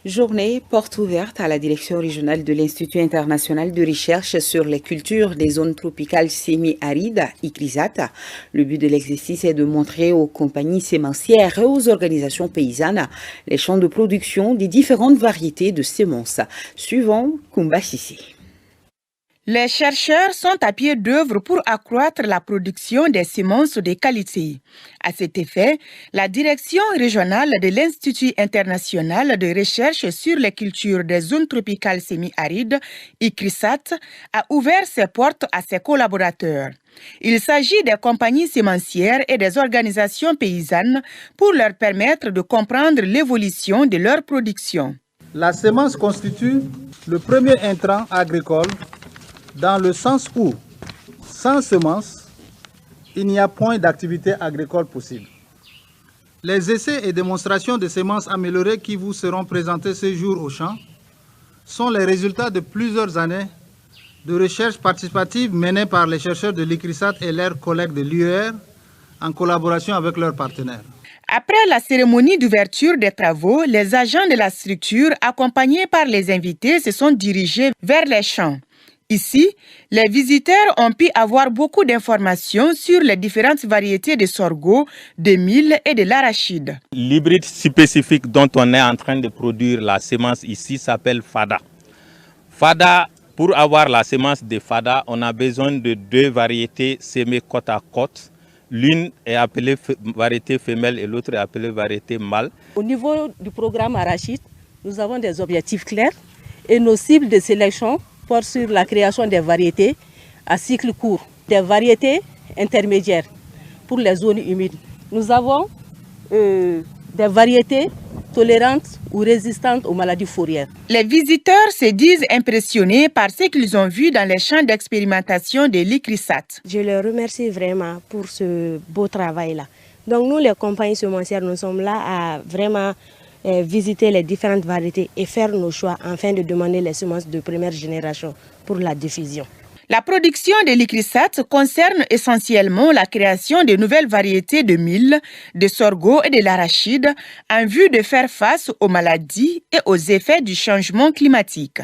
Journée porte ouverte à la direction régionale de l'Institut international de recherche sur les cultures des zones tropicales semi-arides, ICRISAT. Le but de l'exercice est de montrer aux compagnies sémencières et aux organisations paysannes les champs de production des différentes variétés de semences. Suivant Kumba Sissé. Les chercheurs sont à pied d'œuvre pour accroître la production des semences de qualité. À cet effet, la direction régionale de l'Institut international de recherche sur les cultures des zones tropicales semi-arides, ICRISAT, a ouvert ses portes à ses collaborateurs. Il s'agit des compagnies sémencières et des organisations paysannes pour leur permettre de comprendre l'évolution de leur production. La semence constitue le premier intrant agricole dans le sens où, sans semence, il n'y a point d'activité agricole possible. Les essais et démonstrations de semences améliorées qui vous seront présentés ce jour au champ sont les résultats de plusieurs années de recherche participative menées par les chercheurs de l'ICRISAT et leurs collègues de l'UER en collaboration avec leurs partenaires. Après la cérémonie d'ouverture des travaux, les agents de la structure, accompagnés par les invités, se sont dirigés vers les champs. Ici, les visiteurs ont pu avoir beaucoup d'informations sur les différentes variétés de sorgho, de mil et de l'arachide. L'hybride spécifique dont on est en train de produire la semence ici s'appelle Fada. Fada, pour avoir la semence de Fada, on a besoin de deux variétés semées côte à côte. L'une est appelée variété femelle et l'autre est appelée variété mâle. Au niveau du programme arachide, nous avons des objectifs clairs et nos cibles de sélection portent sur la création des variétés à cycle court, des variétés intermédiaires pour les zones humides. Nous avons des variétés tolérantes ou résistantes aux maladies foliaires. Les visiteurs se disent impressionnés par ce qu'ils ont vu dans les champs d'expérimentation de l'ICRISAT. Je les remercie vraiment pour ce beau travail-là. Donc nous, les compagnies semencières, nous sommes là à vraiment visiter les différentes variétés et faire nos choix afin de demander les semences de première génération pour la diffusion. La production de l'ICRISAT concerne essentiellement la création de nouvelles variétés de mil, de sorgho et de l'arachide en vue de faire face aux maladies et aux effets du changement climatique.